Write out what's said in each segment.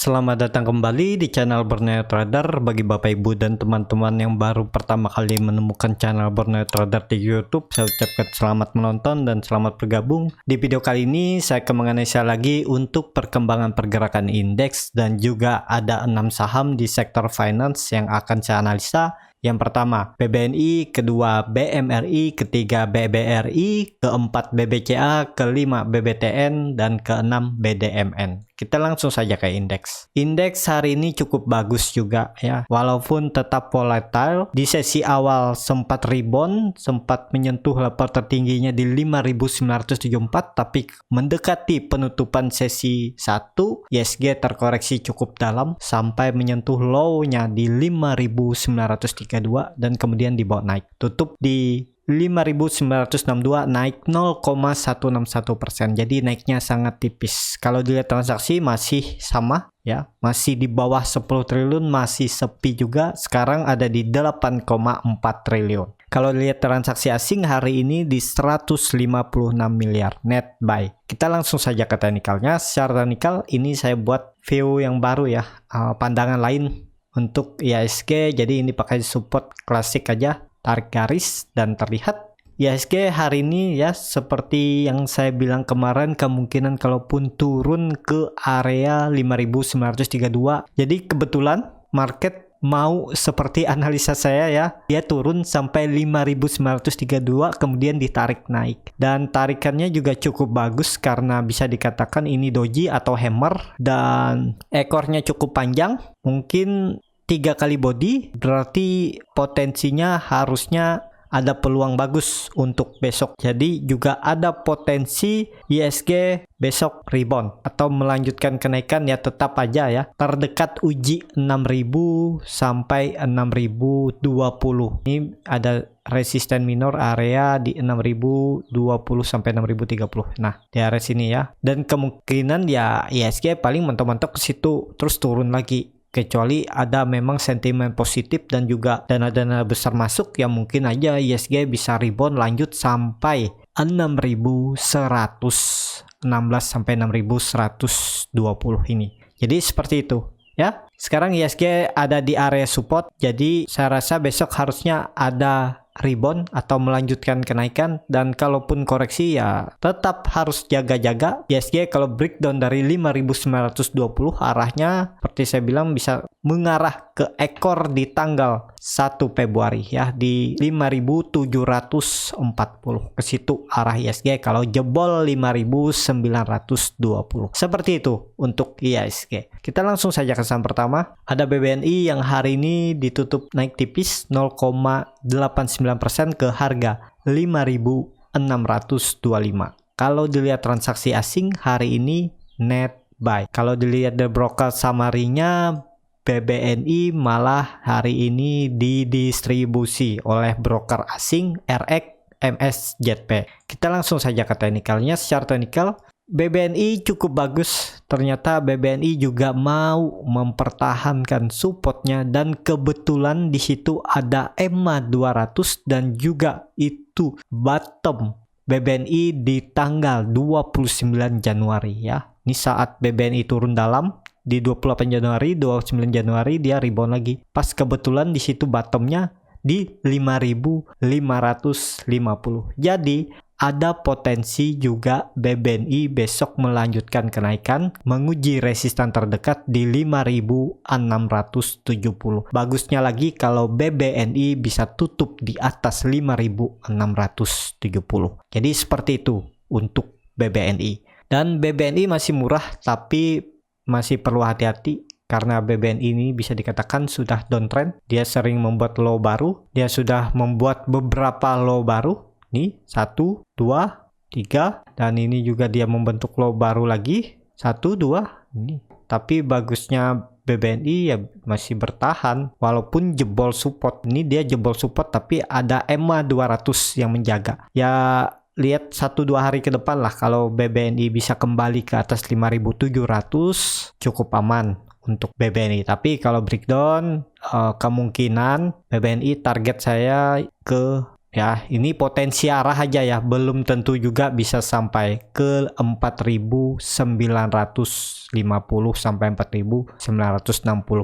Selamat datang kembali di channel Borneo Trader. Bagi Bapak Ibu dan teman-teman yang baru pertama kali menemukan channel Borneo Trader di YouTube, saya ucapkan selamat menonton dan selamat bergabung. Di video kali ini saya akan menganalisa lagi untuk perkembangan pergerakan indeks dan juga ada 6 saham di sektor finance yang akan saya analisa. Yang pertama BBNI, kedua BMRI, ketiga BBRI, keempat BBCA, kelima BBTN, dan keenam BDMN. Kita langsung saja ke indeks. Indeks hari ini cukup bagus juga ya, walaupun tetap volatile. Di sesi awal sempat rebound, sempat menyentuh level tertingginya di 5.974, tapi mendekati penutupan sesi 1, ISG terkoreksi cukup dalam sampai menyentuh low-nya di 5.932 dan kemudian dibawa naik. Tutup di 5.962, naik 0,161%. Jadi naiknya sangat tipis. Kalau dilihat transaksi masih sama ya, masih di bawah 10 triliun, masih sepi juga. Sekarang ada di 8,4 triliun. Kalau dilihat transaksi asing hari ini di 156 miliar net buy. Kita langsung saja ke teknikalnya. Secara teknikal ini saya buat view yang baru ya, pandangan lain untuk IHSG. Jadi ini pakai support klasik aja, tarik garis dan terlihat IHSG hari ini ya seperti yang saya bilang kemarin, kemungkinan kalaupun turun ke area 5.932. Jadi kebetulan market mau seperti analisa saya ya, dia turun sampai 5.932 kemudian ditarik naik, dan tarikannya juga cukup bagus karena bisa dikatakan ini doji atau hammer dan ekornya cukup panjang, mungkin 3 kali body, berarti potensinya harusnya ada peluang bagus untuk besok. Jadi juga ada potensi IHSG besok rebound atau melanjutkan kenaikan ya, tetap aja ya terdekat uji 6.000 sampai 6.020. Ini ada resisten minor area di 6.020 sampai 6.030. Nah, di area sini ya. Dan kemungkinan ya IHSG paling mentok-mentok ke situ terus turun lagi. Kecuali ada memang sentimen positif dan juga dana-dana besar masuk, yang mungkin aja IHSG bisa rebound lanjut sampai 6.116 sampai 6.120 ini. Jadi seperti itu ya. Sekarang IHSG ada di area support, jadi saya rasa besok harusnya ada rebound atau melanjutkan kenaikan, dan kalaupun koreksi ya tetap harus jaga-jaga. IHSG kalau breakdown dari 5.920 arahnya seperti saya bilang bisa mengarah ke ekor di tanggal 1 Februari ya di 5.740. Ke situ arah IHSG kalau jebol 5.920. Seperti itu untuk IHSG. Kita langsung saja ke saham pertama. Ada BBNI yang hari ini ditutup naik tipis 0,89% ke harga 5.625. Kalau dilihat transaksi asing hari ini net buy. Kalau dilihat the broker summary-nya, BBNI malah hari ini didistribusi oleh broker asing RX MSJP. Kita langsung saja ke teknikalnya. Secara teknikal BBNI cukup bagus. Ternyata BBNI juga mau mempertahankan supportnya, dan kebetulan di situ ada EMA 200 dan juga itu bottom BBNI di tanggal 29 Januari ya. Ini saat BBNI turun dalam di 28 Januari, 29 Januari dia rebound lagi. Pas kebetulan di situ bottomnya di 5.550. Jadi ada potensi juga BBNI besok melanjutkan kenaikan, menguji resistan terdekat di 5.670. Bagusnya lagi kalau BBNI bisa tutup di atas 5.670. Jadi seperti itu untuk BBNI. Dan BBNI masih murah tapi masih perlu hati-hati karena BBNI ini bisa dikatakan sudah downtrend. Dia sering membuat low baru. Dia sudah membuat beberapa low baru. Nih 1, 2, 3, dan ini juga dia membentuk low baru lagi 1, 2 ini. Tapi bagusnya BBNI ya masih bertahan walaupun jebol support. Ini dia jebol support tapi ada EMA 200 yang menjaga. Ya lihat 1-2 hari ke depan lah, kalau BBNI bisa kembali ke atas 5.700 cukup aman untuk BBNI. Tapi kalau breakdown kemungkinan BBNI target saya ke Ya, ini potensi arah aja ya, belum tentu juga bisa sampai ke 4.950 sampai 4.960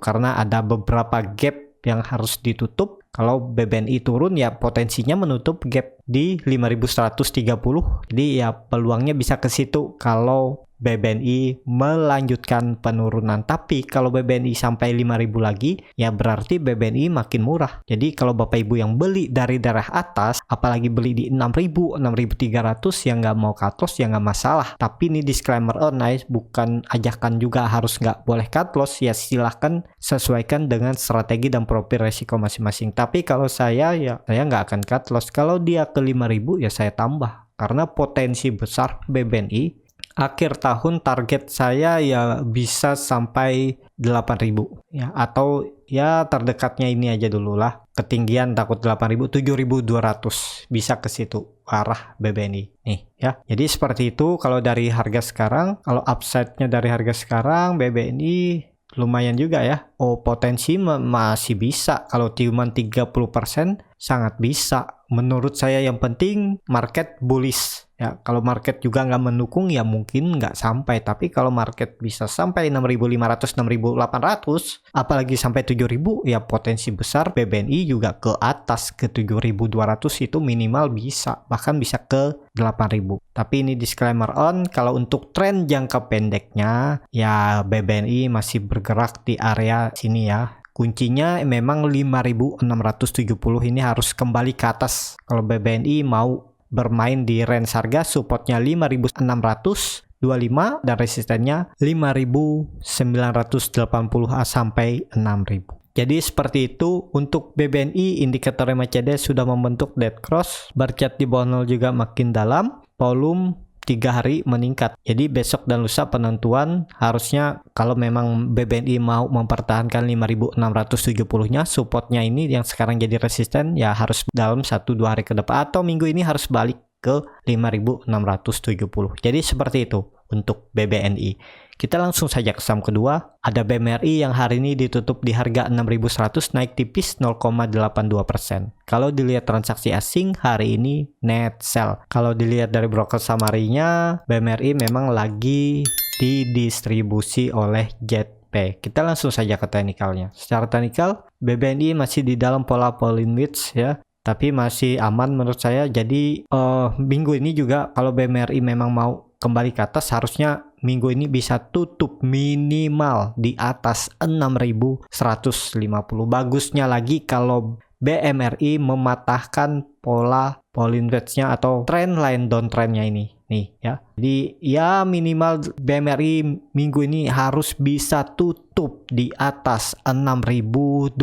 karena ada beberapa gap yang harus ditutup. Kalau BBNI turun ya potensinya menutup gap di 5.130. Jadi ya peluangnya bisa ke situ kalau BBNI melanjutkan penurunan. Tapi kalau BBNI sampai 5.000 lagi, ya berarti BBNI makin murah. Jadi kalau Bapak Ibu yang beli dari daerah atas, apalagi beli di 6.000, 6.300 yang nggak mau cut loss ya nggak masalah. Tapi ini disclaimer nice, bukan ajakan juga harus nggak boleh cut loss. Ya silahkan sesuaikan dengan strategi dan profil resiko masing-masing. Tapi kalau saya nggak akan cut loss. Kalau dia ke 5.000 ya saya tambah. Karena potensi besar BBNI akhir tahun target saya ya bisa sampai 8.000 ya, atau ya terdekatnya ini aja dulu lah, ketinggian takut 8.000, 7.200 bisa ke situ arah BBNI nih ya. Jadi seperti itu kalau dari harga sekarang. Kalau upside-nya dari harga sekarang BBNI lumayan juga ya. Oh, potensi masih bisa. Kalau cuma 30% sangat bisa. Menurut saya yang penting market bullish. Ya, kalau market juga nggak mendukung ya mungkin nggak sampai. Tapi kalau market bisa sampai 6.500, 6.800, apalagi sampai 7.000, ya potensi besar BBNI juga ke atas ke 7.200 itu minimal bisa. Bahkan bisa ke 8.000. Tapi ini disclaimer kalau untuk tren jangka pendeknya ya BBNI masih bergerak di area sini ya. Kuncinya memang 5.670 ini harus kembali ke atas. Kalau BBNI mau bermain di range harga supportnya 5.625 dan resistennya 5.980 sampai 6.000. Jadi seperti itu untuk BBNI. Indikator MACD sudah membentuk dead cross, bar chart di bawah 0 juga makin dalam, volume 3 hari meningkat. Jadi besok dan lusa penentuan harusnya kalau memang BBNI mau mempertahankan 5.670-nya, supportnya ini yang sekarang jadi resisten ya harus dalam 1-2 hari ke depan atau minggu ini harus balik ke 5.670. Jadi seperti itu untuk BBNI. Kita langsung saja ke saham kedua. Ada BMRI yang hari ini ditutup di harga 6.100, naik tipis 0,82%. Kalau dilihat transaksi asing hari ini net sell. Kalau dilihat dari broker summary-nya, BMRI memang lagi didistribusi oleh JetPay. Kita langsung saja ke teknikalnya. Secara teknikal, BBNI masih di dalam pola Pauline Wedge ya, tapi masih aman menurut saya. Jadi minggu ini juga kalau BMRI memang mau kembali ke atas, harusnya minggu ini bisa tutup minimal di atas 6.150. Bagusnya lagi kalau BMRI mematahkan pola Pauline Wedge-nya atau trend line downtrend-nya ini nih ya. Jadi ya minimal BMRI minggu ini harus bisa tutup di atas 6.250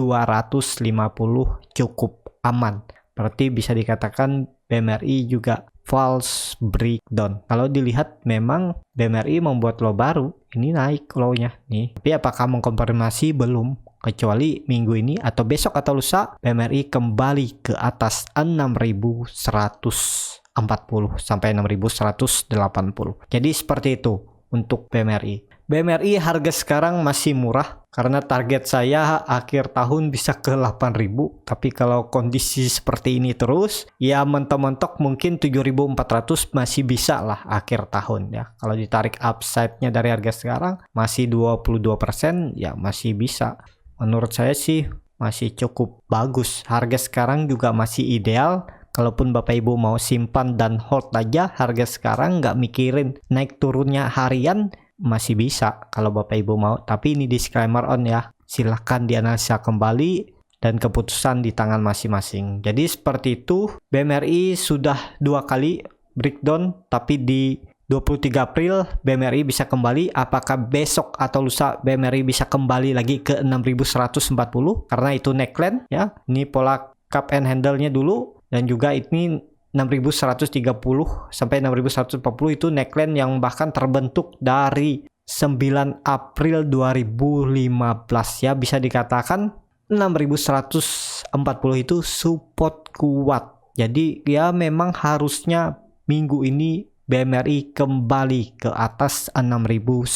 cukup aman. Berarti bisa dikatakan BMRI juga false breakdown. Kalau dilihat memang BMRI membuat low baru, ini naik low-nya nih. Tapi apakah mengkonfirmasi? Belum. Kecuali minggu ini atau besok atau lusa BMRI kembali ke atas 6.140 sampai 6.180. Jadi seperti itu untuk BMRI. BMRI harga sekarang masih murah karena target saya akhir tahun bisa ke 8.000. Tapi kalau kondisi seperti ini terus ya mentok-mentok mungkin 7.400 masih bisa lah akhir tahun ya. Kalau ditarik upside-nya dari harga sekarang masih 22% ya masih bisa. Menurut saya sih masih cukup bagus. Harga sekarang juga masih ideal. Kalaupun Bapak Ibu mau simpan dan hold aja harga sekarang, nggak mikirin naik turunnya harian, masih bisa kalau Bapak Ibu mau. Tapi ini disclaimer ya, silahkan dianalisa kembali dan keputusan di tangan masing-masing. Jadi seperti itu, BMRI sudah 2 kali breakdown, tapi di 23 April BMRI bisa kembali. Apakah besok atau lusa BMRI bisa kembali lagi ke 6.140 karena itu neckline ya. Ini pola cup and handle-nya dulu, dan juga ini 6.130 sampai 6.140 itu neckline yang bahkan terbentuk dari 9 April 2015 ya. Bisa dikatakan 6.140 itu support kuat. Jadi ya memang harusnya minggu ini BMRI kembali ke atas 6.140.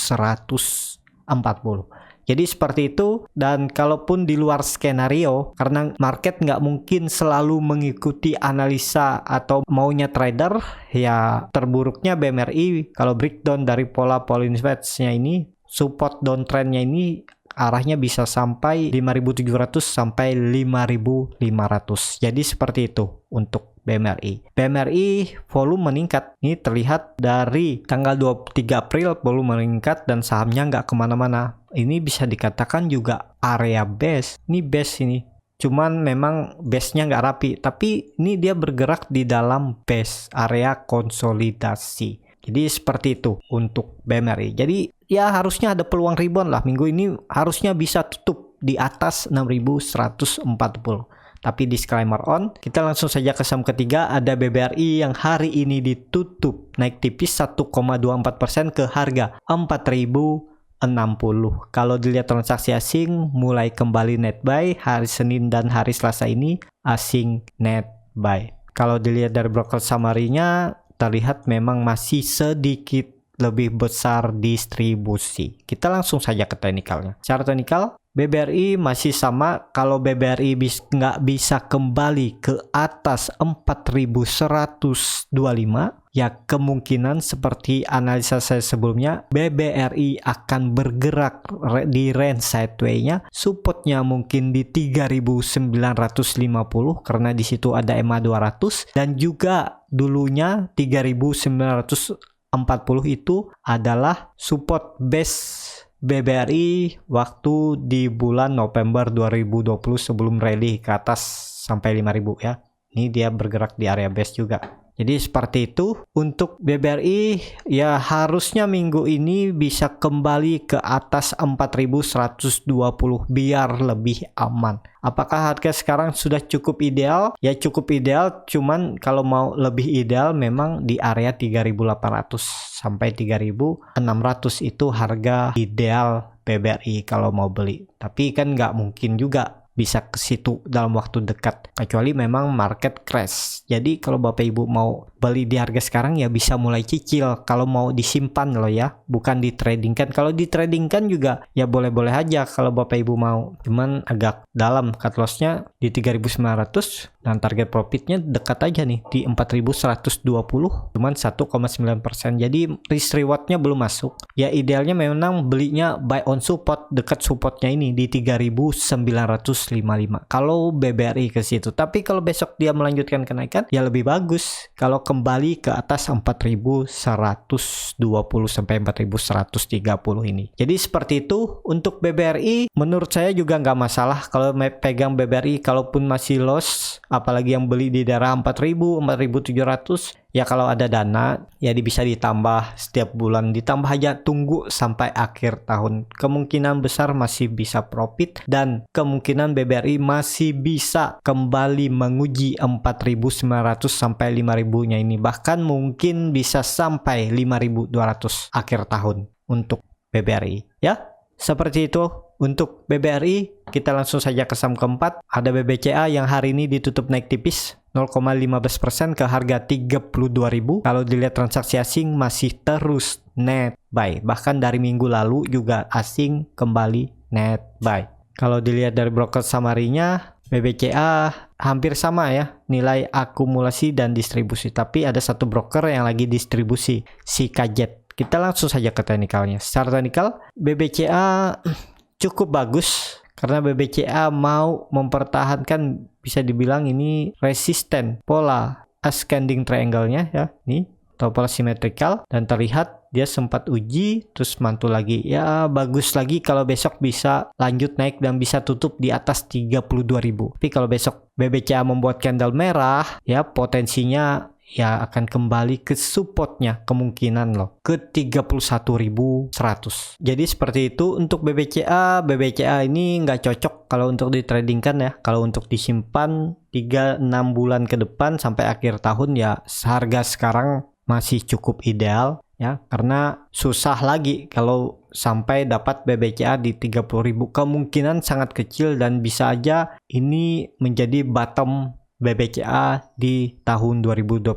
Jadi seperti itu. Dan kalaupun di luar skenario, karena market nggak mungkin selalu mengikuti analisa atau maunya trader, ya terburuknya BMRI kalau breakdown dari pola Bollinger Bands-nya ini, support downtrendnya ini arahnya bisa sampai 5.700 sampai 5.500. Jadi seperti itu untuk BMRI. BMRI volume meningkat. Ini terlihat dari tanggal 23 April volume meningkat dan sahamnya nggak kemana-mana. Ini bisa dikatakan juga area base. Ini base ini. Cuman memang base-nya nggak rapi. Tapi ini dia bergerak di dalam base area konsolidasi. Jadi seperti itu untuk BMRI. Jadi ya harusnya ada peluang rebound lah. Minggu ini harusnya bisa tutup di atas 6.140. Tapi disclaimer on, kita langsung saja ke saham ketiga. Ada BBRI yang hari ini ditutup naik tipis 1,24% ke harga 4.060. Kalau dilihat transaksi asing mulai kembali net buy hari Senin dan hari Selasa ini, asing net buy. Kalau dilihat dari broker summary-nya, terlihat memang masih sedikit lebih besar distribusi. Kita langsung saja ke teknikalnya. Secara teknikal, BBRI masih sama. Kalau BBRI nggak bisa kembali ke atas 4.125, ya kemungkinan seperti analisa saya sebelumnya, BBRI akan bergerak di range sideway-nya. Supportnya mungkin di 3.950 karena di situ ada EMA 200, dan juga dulunya 3.940 itu adalah support base BBRI waktu di bulan November 2020 sebelum rally ke atas sampai 5.000 ya. Ini dia bergerak di area base juga. Jadi seperti itu untuk BBRI, ya harusnya minggu ini bisa kembali ke atas 4.120 biar lebih aman. Apakah harga sekarang sudah cukup ideal? Ya cukup ideal, cuman kalau mau lebih ideal memang di area 3.800 sampai 3.600 itu harga ideal BBRI kalau mau beli. Tapi kan nggak mungkin juga bisa ke situ dalam waktu dekat, kecuali memang market crash. Jadi kalau Bapak Ibu mau beli di harga sekarang ya bisa mulai cicil kalau mau disimpan loh ya, bukan di trading kan. Kalau di trading kan juga ya boleh-boleh aja kalau Bapak Ibu mau, cuman agak dalam cut loss-nya di 3.900 dan target profitnya dekat aja nih di 4.120, cuman 1,9%. Jadi risk reward-nya belum masuk. Ya idealnya memang belinya buy on support, dekat supportnya ini di 3.955 kalau BBRI ke situ. Tapi kalau besok dia melanjutkan kenaikan ya lebih bagus kalau kembali ke atas 4.120 sampai 4.130 ini. Jadi seperti itu untuk BBRI. Menurut saya juga nggak masalah kalau pegang BBRI, kalaupun masih loss, apalagi yang beli di daerah 4.000, 4.700. Ya kalau ada dana ya bisa ditambah setiap bulan, ditambah aja, tunggu sampai akhir tahun. Kemungkinan besar masih bisa profit dan kemungkinan BBRI masih bisa kembali menguji 4.900 sampai 5.000-nya ini. Bahkan mungkin bisa sampai 5.200 akhir tahun untuk BBRI. Ya, seperti itu untuk BBRI. Kita langsung saja ke saham keempat. Ada BBCA yang hari ini ditutup naik tipis 0,15% ke harga 32.000. Kalau dilihat transaksi asing masih terus net buy. Bahkan dari minggu lalu juga asing kembali net buy. Kalau dilihat dari broker summary-nya, BBCA hampir sama ya nilai akumulasi dan distribusi. Tapi ada satu broker yang lagi distribusi, si Kajet. Kita langsung saja ke teknikalnya. Secara teknikal, BBCA cukup bagus karena BBCA mau mempertahankan, bisa dibilang ini resisten pola ascending triangle-nya ya. Nih, atau pola simetrikal, dan terlihat dia sempat uji terus mantul lagi. Ya bagus lagi kalau besok bisa lanjut naik dan bisa tutup di atas 32.000. Tapi kalau besok BBCA membuat candle merah, ya potensinya ya akan kembali ke supportnya kemungkinan loh ke 31.100. Jadi seperti itu untuk BBCA. BBCA ini nggak cocok kalau untuk ditradingkan ya. Kalau untuk disimpan 3-6 bulan ke depan sampai akhir tahun ya harga sekarang masih cukup ideal ya, karena susah lagi kalau sampai dapat BBCA di 30.000. Kemungkinan sangat kecil dan bisa aja ini menjadi bottom BBCA di tahun 2021.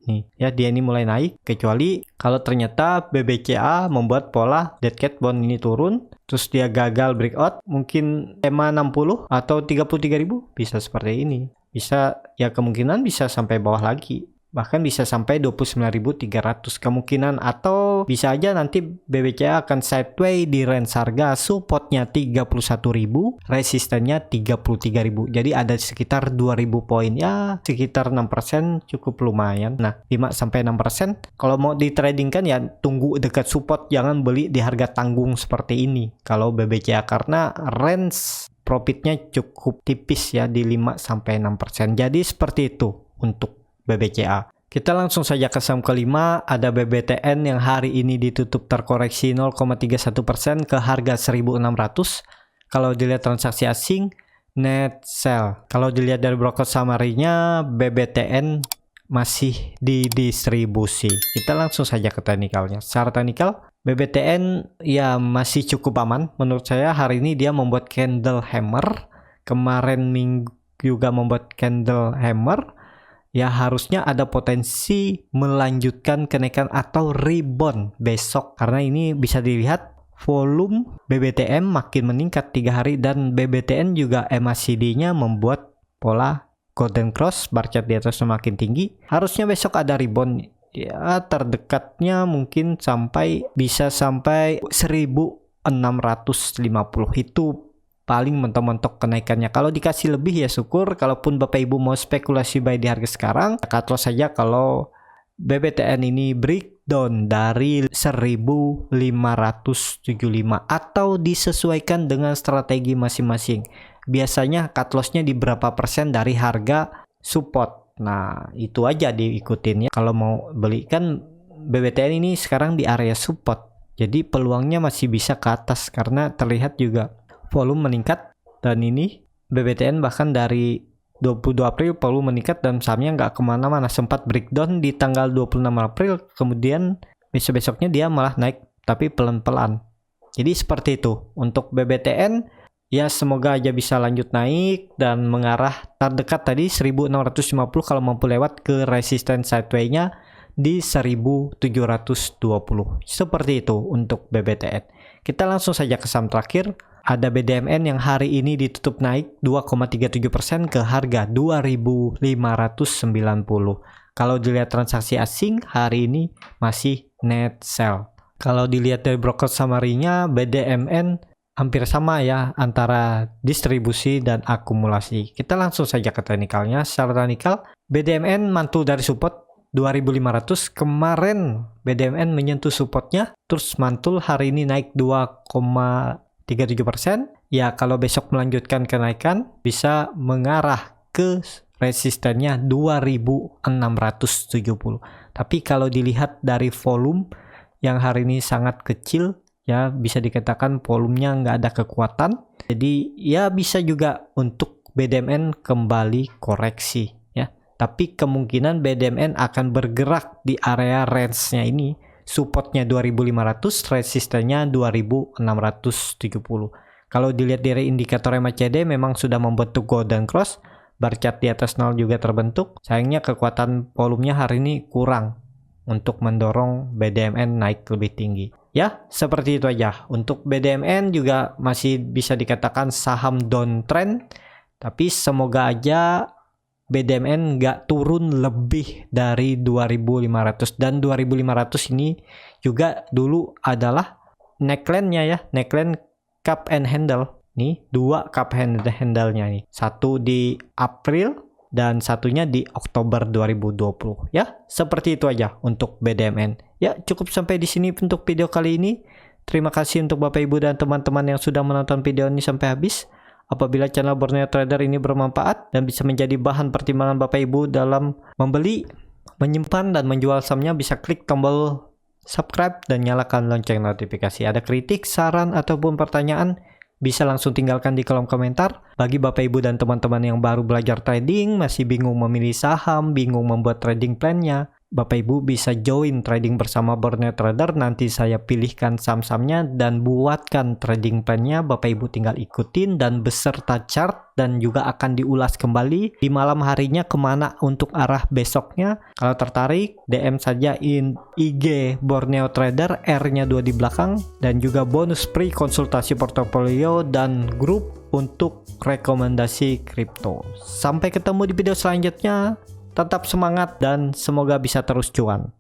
nih ya, dia ini mulai naik, kecuali kalau ternyata BBCA membuat pola dead cat bond ini turun, terus dia gagal breakout, mungkin EMA 60 atau 33.000 bisa seperti ini. Bisa ya, kemungkinan bisa sampai bawah lagi, bahkan bisa sampai 29.300 kemungkinan, atau bisa aja nanti BBCA akan sideways di range harga supportnya 31.000, resistennya 33.000. Jadi ada sekitar 2.000 poin ya, sekitar 6%, cukup lumayan. Nah 5-6% kalau mau di trading kan ya tunggu dekat support, jangan beli di harga tanggung seperti ini kalau BBCA, karena range profitnya cukup tipis ya di 5-6%. Jadi seperti itu untuk BBCA. Kita langsung saja ke saham kelima, ada BBTN yang hari ini ditutup terkoreksi 0,31% ke harga 1.600. Kalau dilihat transaksi asing, net sell. Kalau dilihat dari broker summary-nya, BBTN masih didistribusi. Kita langsung saja ke teknikalnya. Secara teknikal, BBTN ya masih cukup aman. Menurut saya hari ini dia membuat candle hammer. Kemarin minggu juga membuat candle hammer. Ya harusnya ada potensi melanjutkan kenaikan atau rebound besok, karena ini bisa dilihat volume BBTM makin meningkat 3 hari, dan BBTN juga MACD-nya membuat pola golden cross, bar chart di atas semakin tinggi. Harusnya besok ada rebound ya, terdekatnya mungkin bisa sampai 1.650, itu paling mentok-mentok kenaikannya. Kalau dikasih lebih ya syukur, kalaupun Bapak Ibu mau spekulasi buy di harga sekarang, cut loss saja kalau BBTN ini breakdown dari 1.575 atau disesuaikan dengan strategi masing-masing. Biasanya cut loss-nya di berapa persen dari harga support. Nah, itu aja diikutin ya. Kalau mau beli kan BBTN ini sekarang di area support. Jadi peluangnya masih bisa ke atas karena terlihat juga volume meningkat, dan ini BBTN bahkan dari 22 April volume meningkat dan sahamnya nggak kemana-mana, sempat breakdown di tanggal 26 April, kemudian besok-besoknya dia malah naik tapi pelan-pelan. Jadi seperti itu untuk BBTN ya, semoga aja bisa lanjut naik dan mengarah terdekat tadi 1.650 kalau mampu lewat ke resisten sideways-nya di 1.720. Seperti itu untuk BBTN. Kita langsung saja ke saham terakhir. Ada BDMN yang hari ini ditutup naik 2,37% ke harga 2.590. Kalau dilihat transaksi asing hari ini masih net sell. Kalau dilihat dari broker summary-nya, BDMN hampir sama ya antara distribusi dan akumulasi. Kita langsung saja ke teknikalnya. Secara teknikal, BDMN mantul dari support 2.500. Kemarin BDMN menyentuh supportnya, terus mantul hari ini naik 2,37%. Ya kalau besok melanjutkan kenaikan bisa mengarah ke resistennya 2.670. Tapi kalau dilihat dari volume yang hari ini sangat kecil ya, bisa dikatakan volumenya nggak ada kekuatan. Jadi ya bisa juga untuk BDMN kembali koreksi ya. Tapi kemungkinan BDMN akan bergerak di area range-nya ini. Supportnya 2.500, resistennya 2.670. Kalau dilihat dari indikator MACD memang sudah membentuk golden cross, bar chart di atas 0 juga terbentuk. Sayangnya kekuatan volumenya hari ini kurang untuk mendorong BDMN naik lebih tinggi. Ya, seperti itu aja. Untuk BDMN juga masih bisa dikatakan saham downtrend, tapi semoga aja BDMN nggak turun lebih dari 2.500, dan 2.500 ini juga dulu adalah neckline-nya ya, neckline cup and handle. Nih, 2 cup handle-nya nih. Satu di April dan satunya di Oktober 2020 ya. Seperti itu aja untuk BDMN. Ya, cukup sampai di sini untuk video kali ini. Terima kasih untuk Bapak Ibu dan teman-teman yang sudah menonton video ini sampai habis. Apabila channel Borneo Trader ini bermanfaat dan bisa menjadi bahan pertimbangan Bapak Ibu dalam membeli, menyimpan, dan menjual sahamnya, bisa klik tombol subscribe dan nyalakan lonceng notifikasi. Ada kritik, saran, ataupun pertanyaan, bisa langsung tinggalkan di kolom komentar. Bagi Bapak Ibu dan teman-teman yang baru belajar trading, masih bingung memilih saham, bingung membuat trading plan-nya, Bapak Ibu bisa join trading bersama Borneo Trader. Nanti saya pilihkan saham-sahamnya dan buatkan trading plan-nya. Bapak Ibu tinggal ikutin dan beserta chart, dan juga akan diulas kembali di malam harinya kemana untuk arah besoknya. Kalau tertarik, DM saja IG Borneo Trader, R-nya 2 di belakang, dan juga bonus free konsultasi portofolio dan grup untuk rekomendasi kripto. Sampai ketemu di video selanjutnya. Tetap semangat dan semoga bisa terus cuan.